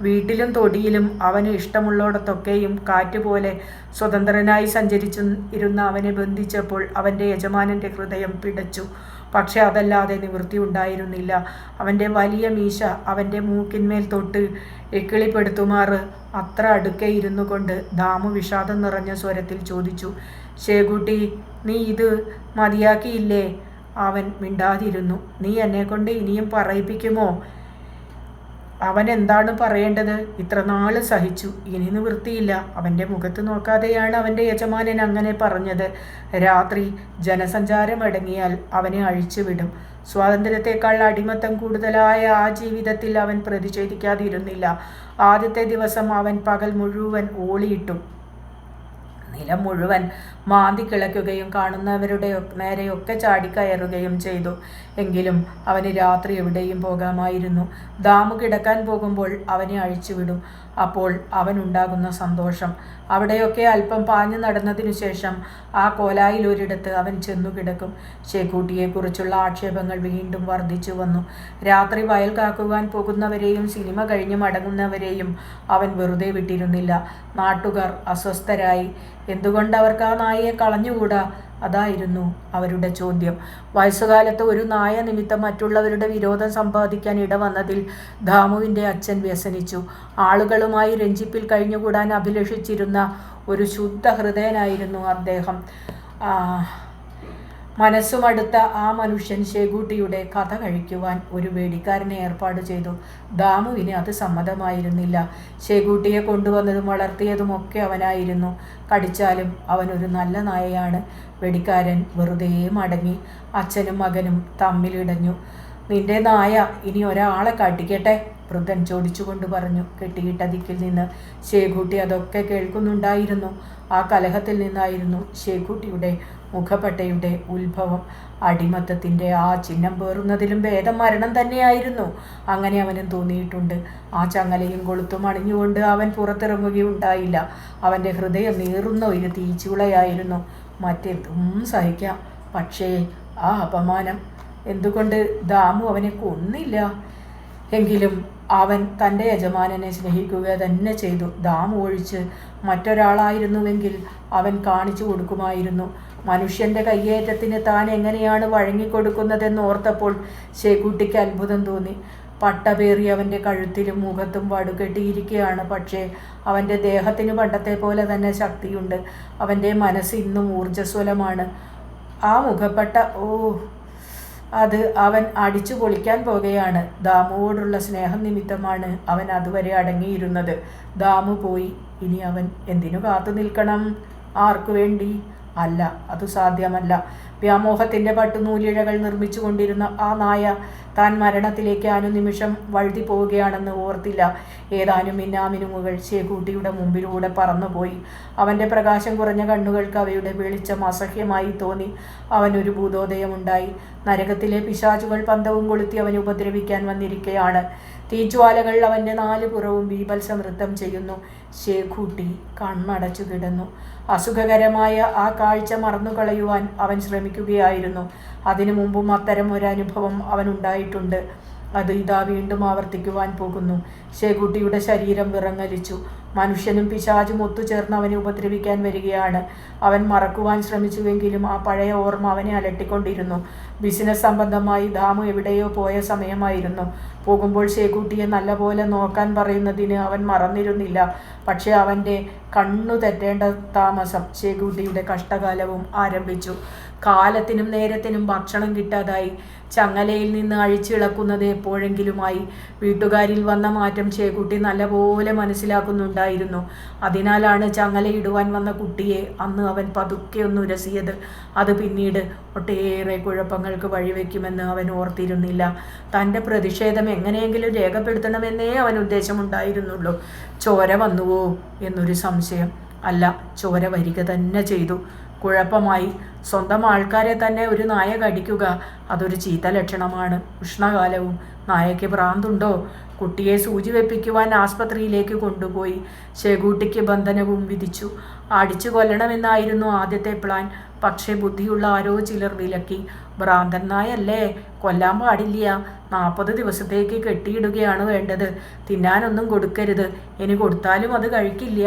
വീട്ടിലും തൊടിയിലും അവന് ഇഷ്ടമുള്ളിടത്തൊക്കെയും കാറ്റുപോലെ സ്വതന്ത്രനായി സഞ്ചരിച്ചു ഇരുന്ന അവനെ ബന്ധിച്ചപ്പോൾ അവൻ്റെ യജമാനൻ്റെ ഹൃദയം പിടച്ചു. പക്ഷെ അതല്ലാതെ നിവൃത്തിയുണ്ടായിരുന്നില്ല. അവൻ്റെ വലിയ മീശ അവൻ്റെ മൂക്കിന്മേൽ തൊട്ട് എക്കിളിപ്പെടുത്തുമാറ് അത്ര അടുക്കെ ഇരുന്നു കൊണ്ട് ദാമു വിഷാദം നിറഞ്ഞ സ്വരത്തിൽ ചോദിച്ചു, ശേഖൂട്ടി, നീ ഇത് മതിയാക്കിയില്ലേ? അവൻ മിണ്ടാതിരുന്നു. നീ എന്നെക്കൊണ്ട് ഇനിയും പറയിപ്പിക്കുമോ? അവൻ എന്താണ് പറയേണ്ടത്? ഇത്ര നാള് സഹിച്ചു, ഇനി നിവൃത്തിയില്ല. അവൻ്റെ മുഖത്ത് നോക്കാതെയാണ് അവൻ്റെ യജമാനൻ അങ്ങനെ പറഞ്ഞത്. രാത്രി ജനസഞ്ചാരമടങ്ങിയാൽ അവനെ അഴിച്ചുവിടും. സ്വാതന്ത്ര്യത്തെക്കാൾ അടിമത്തം കൂടുതലായ ആ ജീവിതത്തിൽ അവൻ പ്രതിഷേധിക്കാതിരുന്നില്ല. ആദ്യത്തെ ദിവസം അവൻ പകൽ മുഴുവൻ ഓളിയിട്ടു. നിലം മുഴുവൻ മാന്തി കിളയ്ക്കുകയും കാണുന്നവരുടെ നേരെയൊക്കെ ചാടിക്കയറുകയും ചെയ്തു. എങ്കിലും അവന് രാത്രി എവിടെയും പോകാമായിരുന്നു. ദാമു കിടക്കാൻ പോകുമ്പോൾ അവനെ അഴിച്ചുവിടും. അപ്പോൾ അവനുണ്ടാകുന്ന സന്തോഷം! അവിടെയൊക്കെ അല്പം പാഞ്ഞു നടന്നതിനു ശേഷം ആ കോലായിൽ ഒരിടത്ത് അവൻ ചെന്നു കിടക്കും. ശേഖൂട്ടിയെക്കുറിച്ചുള്ള ആക്ഷേപങ്ങൾ വീണ്ടും വർദ്ധിച്ചു വന്നു. രാത്രി വയൽ കാക്കുവാൻ പോകുന്നവരെയും സിനിമ കഴിഞ്ഞ് മടങ്ങുന്നവരെയും അവൻ വെറുതെ വിട്ടിരുന്നില്ല. നാട്ടുകാർ അസ്വസ്ഥരായി. എന്തുകൊണ്ട് അവർക്ക് ആ നായയെ കളഞ്ഞുകൂടാ? അതായിരുന്നു അവരുടെ ചോദ്യം. വയസ്സുകാലത്ത് ഒരു നായ നിമിത്തം മറ്റുള്ളവരുടെ വിരോധം സമ്പാദിക്കാൻ ഇടവന്നതിൽ ദാമുവിൻ്റെ അച്ഛൻ വ്യസനിച്ചു. ആളുകളുമായി രഞ്ജിപ്പിൽ കഴിഞ്ഞുകൂടാൻ അഭിലഷിച്ചിരുന്ന ഒരു ശുദ്ധ ഹൃദയനായിരുന്നു അദ്ദേഹം. മനസ്സുമടുത്ത ആ മനുഷ്യൻ ശേഖൂട്ടിയുടെ കഥ കഴിക്കുവാൻ ഒരു വേടിക്കാരനെ ഏർപ്പാട് ചെയ്തു. ദാമുവിന് അത് സമ്മതമായിരുന്നില്ല. ശേഖൂട്ടിയെ കൊണ്ടുവന്നതും വളർത്തിയതുമൊക്കെ അവനായിരുന്നു. കടിച്ചാലും അവനൊരു നല്ല നായയാണ്. വെടിക്കാരൻ വെറുതെ മടങ്ങി. അച്ഛനും മകനും തമ്മിലിടഞ്ഞു. നിന്റെ നായ ഇനി ഒരാളെ കാട്ടിക്കട്ടെ, വൃദ്ധൻ ചോദിച്ചുകൊണ്ട് പറഞ്ഞു. കെട്ടിയിട്ട ദിക്കിൽ നിന്ന് ശേഖൂട്ടി അതൊക്കെ കേൾക്കുന്നുണ്ടായിരുന്നു. ആ കലഹത്തിൽ നിന്നായിരുന്നു ശേഖൂട്ടിയുടെ മുഖപ്പട്ടയുടെ ഉത്ഭവം. അടിമത്തത്തിൻ്റെ ആ ചിഹ്നം പേറുന്നതിലും ഭേദം മരണം തന്നെയായിരുന്നു. അങ്ങനെ അവനും തോന്നിയിട്ടുണ്ട്. ആ ചങ്ങലയും കൊളുത്തും അണിഞ്ഞുകൊണ്ട് അവൻ പുറത്തിറങ്ങുകയുണ്ടായില്ല. അവൻ്റെ ഹൃദയം നീറുന്ന ഒരു തീച്ചുളയായിരുന്നു. മറ്റെന്തും സഹിക്കാം, പക്ഷേ ആ അപമാനം. എന്തുകൊണ്ട് ദാമു അവനെ കൊന്നില്ല? എങ്കിലും അവൻ തൻ്റെ യജമാനനെ സ്നേഹിക്കുക തന്നെ ചെയ്തു. ദാമു ഒഴിച്ച് മറ്റൊരാളായിരുന്നുവെങ്കിൽ അവൻ കാണിച്ചു കൊടുക്കുമായിരുന്നു. മനുഷ്യൻ്റെ കയ്യേറ്റത്തിന് താൻ എങ്ങനെയാണ് വഴങ്ങിക്കൊടുക്കുന്നതെന്ന് ഓർത്തപ്പോൾ ശേഖൂട്ടിക്ക് അത്ഭുതം തോന്നി. പട്ടപേറി അവൻ്റെ കഴുത്തിലും മുഖത്തും വടുകെട്ടിയിരിക്കുകയാണ്. പക്ഷേ അവൻ്റെ ദേഹത്തിന് പണ്ടത്തെ പോലെ തന്നെ ശക്തിയുണ്ട്. അവൻ്റെ മനസ്സ് ഇന്നും ഊർജ്ജസ്വലമാണ്. ആ മുഖപ്പട്ട, അത് അവൻ അടിച്ചു പൊളിക്കാൻ പോകുകയാണ്. ദാമുവോടുള്ള സ്നേഹം നിമിത്തമാണ് അവൻ അതുവരെ അടങ്ങിയിരുന്നത്. ദാമു പോയി. ഇനി അവൻ എന്തിനു കാത്തു നിൽക്കണം? ആർക്കു വേണ്ടി? അല്ല, അത് സാധ്യമല്ല. വ്യാമോഹത്തിൻ്റെ പട്ടുനൂലിഴകൾ നിർമ്മിച്ചു കൊണ്ടിരുന്ന ആ നായ താൻ മരണത്തിലേക്ക് അനുനിമിഷം വഴുതി പോവുകയാണെന്ന് ഓർത്തില്ല. ഏതാനും മിന്നാമിനുങ്ങുകൾ ശേഖൂട്ടിയുടെ മുമ്പിലൂടെ പറന്നുപോയി. അവൻ്റെ പ്രകാശം കുറഞ്ഞ കണ്ണുകൾക്ക് അവയുടെ വെളിച്ചം അസഹ്യമായി തോന്നി. അവനൊരു ഭൂതോദയമുണ്ടായി. നരകത്തിലെ പിശാചുകൾ പന്തവും കൊളുത്തി അവനെ ഉപദ്രവിക്കാൻ വന്നിരിക്കുകയാണ്. തീജ്വാലകൾ അവൻ്റെ നാല് പുറവും ബീഭത്സ നൃത്തം ചെയ്യുന്നു. ശേഖൂട്ടി കണ്ണടച്ചു കിടന്നു. അസുഖകരമായ ആ കാഴ്ച മറന്നുകളയുവാൻ അവൻ ശ്രമിക്കുകയായിരുന്നു. അതിനു മുമ്പും അത്തരം ഒരു അനുഭവം അവനുണ്ടായിട്ടുണ്ട്. അത് ഇതാ വീണ്ടും ആവർത്തിക്കുവാൻ പോകുന്നു. ശേഖൂട്ടിയുടെ ശരീരം വിറങ്ങലിച്ചു. മനുഷ്യനും പിശാചും ഒത്തുചേർന്ന് അവനെ ഉപദ്രവിക്കാൻ വരികയാണ്. അവൻ മറക്കുവാൻ ശ്രമിച്ചുവെങ്കിലും ആ പഴയ ഓർമ്മ അവനെ അലട്ടിക്കൊണ്ടിരുന്നു. ബിസിനസ് സംബന്ധമായി ദാമു എവിടെയോ പോയ സമയമായിരുന്നു. പോകുമ്പോൾ ശേഖൂട്ടിയെ നല്ലപോലെ നോക്കാൻ പറയുന്നതിന് അവൻ മറന്നിരുന്നില്ല. പക്ഷേ അവൻ്റെ കണ്ണു തെറ്റേണ്ട താമസം ശേഖൂട്ടിയുടെ കഷ്ടകാലവും ആരംഭിച്ചു. കാലത്തിനും നേരത്തിനും ഭക്ഷണം കിട്ടാതായി. ചങ്ങലയിൽ നിന്ന് അഴിച്ചിളക്കുന്നത് എപ്പോഴെങ്കിലുമായി. വീട്ടുകാരിൽ വന്ന മാറ്റം ശേഖൂട്ടി നല്ലപോലെ മനസ്സിലാക്കുന്നുണ്ടായിരുന്നു. അതിനാലാണ് ചങ്ങലയിടുവാൻ വന്ന കുട്ടിയെ അന്ന് അവൻ പതുക്കെ ഒന്ന് ഉരസിയത്. അത് പിന്നീട് ഒട്ടേറെ കുഴപ്പങ്ങൾക്ക് വഴിവെക്കുമെന്ന് അവൻ ഓർത്തിരുന്നില്ല. തൻ്റെ പ്രതിഷേധം എങ്ങനെയെങ്കിലും രേഖപ്പെടുത്തണമെന്നേ അവൻ ഉദ്ദേശമുണ്ടായിരുന്നുള്ളൂ. ചോര വന്നുവോ എന്നൊരു സംശയം. അല്ല, ചോര വരിക തന്നെ ചെയ്തു. കുഴപ്പമായി. സ്വന്തം ആൾക്കാരെ തന്നെ ഒരു നായ കടിക്കുക, അതൊരു ചീത്ത ലക്ഷണമാണ്. ഉഷ്ണകാലവും. നായയ്ക്ക് ഭ്രാന്തുണ്ടോ? കുട്ടിയെ സൂചി വെപ്പിക്കുവാൻ ആസ്പത്രിയിലേക്ക് കൊണ്ടുപോയി. ശേഖൂട്ടിക്ക് ബന്ധനവും വിധിച്ചു. അടിച്ചു കൊല്ലണമെന്നായിരുന്നു ആദ്യത്തെ പ്ലാൻ. പക്ഷേ ബുദ്ധിയുള്ള ആരോ ചിലർ വിലക്കി. ഭ്രാന്തൻ നായല്ലേ, കൊല്ലാൻ പാടില്ല. 40 ദിവസത്തേക്ക് കെട്ടിയിടുകയാണ് വേണ്ടത്. തിന്നാനൊന്നും കൊടുക്കരുത്. ഇനി കൊടുത്താലും അത് കഴിക്കില്ല.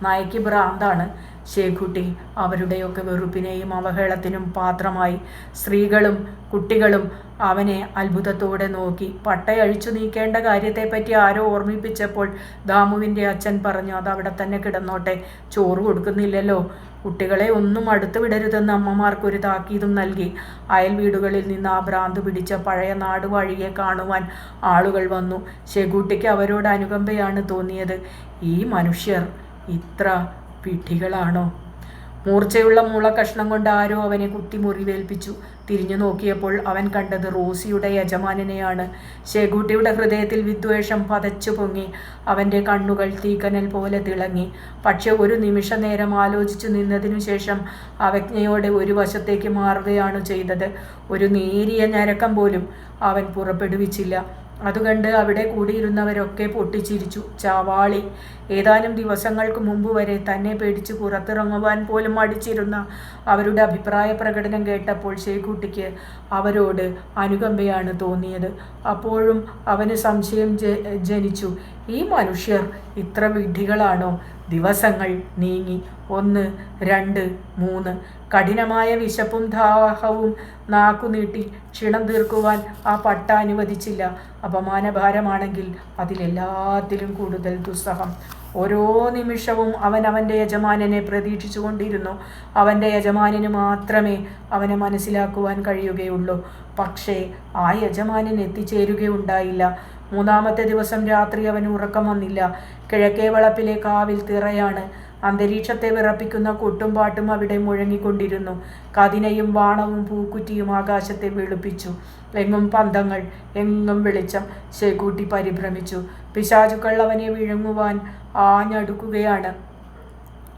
നായയ്ക്ക് ഭ്രാന്താണ്. ശേഖൂട്ടി അവരുടെയൊക്കെ വെറുപ്പിനെയും അവഹേളത്തിനും പാത്രമായി. സ്ത്രീകളും കുട്ടികളും അവനെ അത്ഭുതത്തോടെ നോക്കി. പട്ടയഴിച്ചു നീക്കേണ്ട കാര്യത്തെപ്പറ്റി ആരോ ഓർമ്മിപ്പിച്ചപ്പോൾ ദാമുവിൻ്റെ അച്ഛൻ പറഞ്ഞു, അതവിടെ തന്നെ കിടന്നോട്ടെ, ചോറ് കൊടുക്കുന്നില്ലല്ലോ. കുട്ടികളെ ഒന്നും അടുത്ത് വിടരുതെന്ന് അമ്മമാർക്കൊരു താക്കീതും നൽകി. അയൽ വീടുകളിൽ നിന്ന് ആ ഭ്രാന്ത് പിടിച്ച പഴയ നാടുവാഴിയെ കാണുവാൻ ആളുകൾ വന്നു. ശേഖൂട്ടിക്ക് അവരോട് അനുകമ്പയാണ് തോന്നിയത്. ഈ മനുഷ്യർ ഇത്ര വിഡ്ഢികളാണോ? മൂർച്ചയുള്ള മൂളക്കഷ്ണം കൊണ്ട് ആരോ അവനെ കുത്തി മുറിവേൽപ്പിച്ചു. തിരിഞ്ഞു നോക്കിയപ്പോൾ അവൻ കണ്ടത് റോസിയുടെ യജമാനനെയാണ്. ശേഖൂട്ടിയുടെ ഹൃദയത്തിൽ വിദ്വേഷം പതച്ചു പൊങ്ങി. അവൻ്റെ കണ്ണുകൾ തീക്കനൽ പോലെ തിളങ്ങി. പക്ഷെ ഒരു നിമിഷ നേരം ആലോചിച്ചു നിന്നതിനു ശേഷം അവജ്ഞയോടെ ഒരു വശത്തേക്ക് മാറുകയാണ് ചെയ്തത്. ഒരു നേരിയ ഞരക്കം പോലും അവൻ പുറപ്പെടുവിച്ചില്ല. അതുകണ്ട് അവിടെ കൂടിയിരുന്നവരൊക്കെ പൊട്ടിച്ചിരിച്ചു. ചാവാളി. ഏതാനും ദിവസങ്ങൾക്ക് മുമ്പ് വരെ തന്നെ പേടിച്ച് പുറത്തിറങ്ങുവാൻ പോലും മടിച്ചിരുന്ന അവരുടെ അഭിപ്രായ പ്രകടനം കേട്ടപ്പോൾ ശേഖൂട്ടിക്ക് അവരോട് അനുകമ്പയാണ് തോന്നിയത്. അപ്പോഴും അവന് സംശയം ജനിച്ചു. ഈ മനുഷ്യർ ഇത്ര വിഡ്ഢികളാണോ? ദിവസങ്ങൾ നീങ്ങി. 1, 2, 3. കഠിനമായ വിശപ്പും ദാഹവും നാക്കുനീട്ടി ക്ഷീണം തീർക്കുവാൻ ആ പട്ട അനുവദിച്ചില്ല. അപമാനഭാരമാണെങ്കിൽ അതിലെല്ലാത്തിലും കൂടുതൽ ദുസ്സഹം. ഓരോ നിമിഷവും അവൻ അവൻ്റെ യജമാനനെ പ്രതീക്ഷിച്ചുകൊണ്ടിരുന്നു. അവൻ്റെ യജമാനന് മാത്രമേ അവനെ മനസ്സിലാക്കുവാൻ കഴിയുകയുള്ളൂ. പക്ഷേ ആ യജമാനൻ എത്തിച്ചേരുകയുണ്ടായില്ല. 3-ാമത്തെ ദിവസം രാത്രി അവന് ഉറക്കം വന്നില്ല. കിഴക്കേ വളപ്പിലെ കാവിൽ തിറയാണ്. അന്തരീക്ഷത്തെ വിറപ്പിക്കുന്ന കൊട്ടും പാട്ടും അവിടെ മുഴങ്ങിക്കൊണ്ടിരുന്നു. കതിനയും വാണവും പൂക്കുറ്റിയും ആകാശത്തെ വെളുപ്പിച്ചു. എങ്ങും പന്തങ്ങൾ, എങ്ങും വെളിച്ചം. ശേഖൂട്ടി പരിഭ്രമിച്ചു. പിശാചുക്കൾ അവനെ വിഴുങ്ങുവാൻ ആഞ്ഞടുക്കുകയാണ്.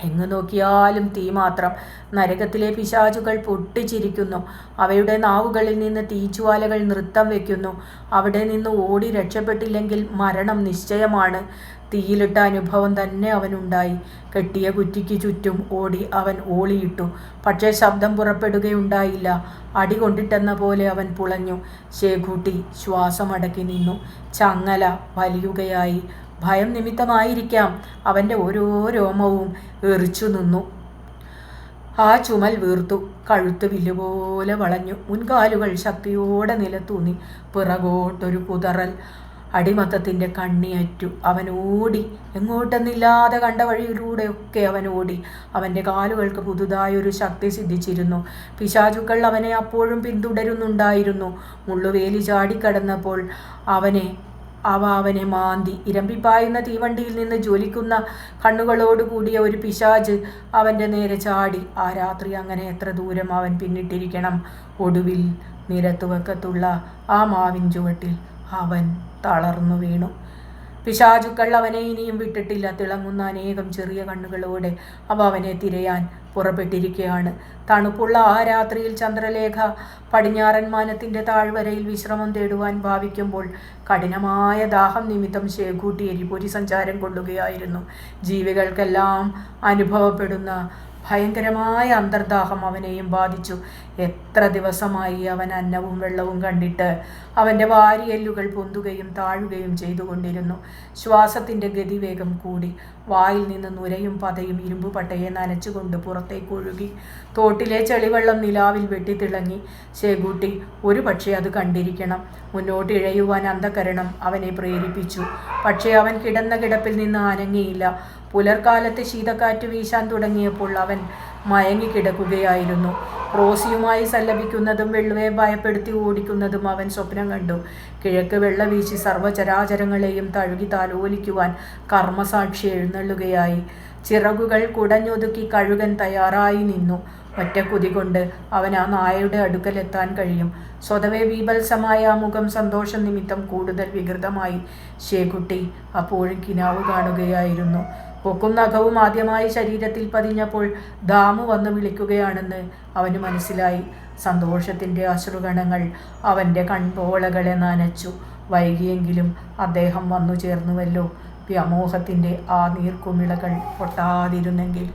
എങ്ങു നോക്കിയാലും തീ മാത്രം. നരകത്തിലെ പിശാചുകൾ പൊട്ടിച്ചിരിക്കുന്നു. അവയുടെ നാവുകളിൽ നിന്ന് തീച്ചുവാലകൾ നൃത്തം വയ്ക്കുന്നു. അവിടെ നിന്ന് ഓടി രക്ഷപ്പെട്ടില്ലെങ്കിൽ മരണം നിശ്ചയമാണ്. തീയിലിട്ട അനുഭവം തന്നെ അവനുണ്ടായി. കെട്ടിയ കുറ്റിക്ക് ചുറ്റും ഓടി അവൻ ഓളിയിട്ടു. പക്ഷേ ശബ്ദം പുറപ്പെടുകയുണ്ടായില്ല. അടി കൊണ്ടിട്ടെന്ന പോലെ അവൻ പുളഞ്ഞു. ശേഖൂട്ടി ശ്വാസമടക്കി നിന്നു. ചങ്ങല വലിയുകയായി. ഭയം നിമിത്തമായിരിക്കാം അവൻ്റെ ഓരോ രോമവും എറിച്ചു നിന്നു. ആ ചുമൽ വീർത്തു. കഴുത്ത് വില്ലുപോലെ വളഞ്ഞു. മുൻകാലുകൾ ശക്തിയോടെ നിലത്തൂന്നി. പിറകോട്ടൊരു കുതറൽ. അടിമത്തത്തിൻ്റെ കണ്ണിയറ്റു. അവൻ ഓടി. എങ്ങോട്ടെന്നില്ലാതെ കണ്ട വഴിയിലൂടെയൊക്കെ അവൻ ഓടി. അവൻ്റെ കാലുകൾക്ക് പുതുതായൊരു ശക്തി സിദ്ധിച്ചിരുന്നു. പിശാചുക്കൾ അവനെ അപ്പോഴും പിന്തുടരുന്നുണ്ടായിരുന്നു. മുള്ളുവേലി ചാടിക്കടന്നപ്പോൾ അവനെ മാന്തി. ഇരമ്പിപ്പായുന്ന തീവണ്ടിയിൽ നിന്ന് ജ്വലിക്കുന്ന കണ്ണുകളോടുകൂടിയ ഒരു പിശാച് അവൻ്റെ നേരെ ചാടി. ആ രാത്രി അങ്ങനെ എത്ര ദൂരം അവൻ പിന്നിട്ടിരിക്കണം. ഒടുവിൽ നിരത്തുവക്കത്തുള്ള ആ മാവിൻ ചുവട്ടിൽ അവൻ തളർന്നു വീണു. പിശാചുക്കൾ അവനെ ഇനിയും വിട്ടിട്ടില്ല. തിളങ്ങുന്ന അനേകം ചെറിയ കണ്ണുകളോടെ അവ അവനെ തിരയാൻ പുറപ്പെട്ടിരിക്കുകയാണ്. തണുപ്പുള്ള ആ രാത്രിയിൽ ചന്ദ്രലേഖ പടിഞ്ഞാറൻ മാനത്തിൻ്റെ താഴ്വരയിൽ വിശ്രമം തേടുവാൻ ഭാവിക്കുമ്പോൾ കഠിനമായ ദാഹം നിമിത്തം ശേഖൂട്ടി എരിപൊരി സഞ്ചാരം കൊള്ളുകയായിരുന്നു. ജീവികൾക്കെല്ലാം അനുഭവപ്പെടുന്ന ഭയങ്കരമായ അന്തർദാഹം അവനെയും ബാധിച്ചു. എത്ര ദിവസമായി അവൻ അന്നവും വെള്ളവും കണ്ടിട്ട്. അവൻ്റെ വാരിയെല്ലുകൾ പൊന്തുകയും താഴുകയും ചെയ്തുകൊണ്ടിരുന്നു. ശ്വാസത്തിൻ്റെ ഗതിവേഗം കൂടി. വായിൽ നിന്ന് നുരയും പതയും ഇരുമ്പുപട്ടയെ നനച്ചുകൊണ്ട് പുറത്തേക്ക് ഒഴുകി. തോട്ടിലെ ചെളിവെള്ളം നിലാവിൽ വെട്ടിത്തിളങ്ങി. ശേഖൂട്ടി ഒരു പക്ഷേ അത് കണ്ടിരിക്കണം. മുന്നോട്ട് ഇഴയുവാൻ അന്ധകരണം അവനെ പ്രേരിപ്പിച്ചു. പക്ഷേ അവൻ കിടന്ന കിടപ്പിൽ നിന്ന് അനങ്ങിയില്ല. പുലർക്കാലത്ത് ശീതക്കാറ്റ് വീശാൻ തുടങ്ങിയപ്പോൾ അവൻ മയങ്ങിക്കിടക്കുകയായിരുന്നു. റോസിയുമായി സല്ലപിക്കുന്നതും വെള്ളുവെ ഭയപ്പെടുത്തി ഓടിക്കുന്നതും അവൻ സ്വപ്നം കണ്ടു. കിഴക്ക് വെള്ള വീശി സർവ്വചരാചരങ്ങളെയും തഴുകി താലോലിക്കുവാൻ കർമ്മസാക്ഷി എഴുന്നള്ളുകയായി. ചിറകുകൾ കുടഞ്ഞൊതുക്കി കഴുകൻ തയ്യാറായി നിന്നു. ഒറ്റക്കുതി കൊണ്ട് അവൻ ആ നായയുടെ അടുക്കലെത്താൻ കഴിയും. സ്വതവേ ബീഭത്സമായ ആ മുഖം സന്തോഷം നിമിത്തം കൂടുതൽ വികൃതമായി. ശേഖൂട്ടി അപ്പോഴും കിനാവ് കാണുകയായിരുന്നു. കൊക്കും നഖവും ആദ്യമായി ശരീരത്തിൽ പതിഞ്ഞപ്പോൾ ദാമു വന്ന് വിളിക്കുകയാണെന്ന് അവന് മനസ്സിലായി. സന്തോഷത്തിൻ്റെ അശ്രുകണങ്ങൾ അവൻ്റെ കൺപോളകളെ നനച്ചു. വൈകിയെങ്കിലും അദ്ദേഹം വന്നു ചേർന്നുവല്ലോ. വ്യാമോഹത്തിൻ്റെ ആ നീർക്കുമിളകൾ പൊട്ടാതിരുന്നെങ്കിൽ.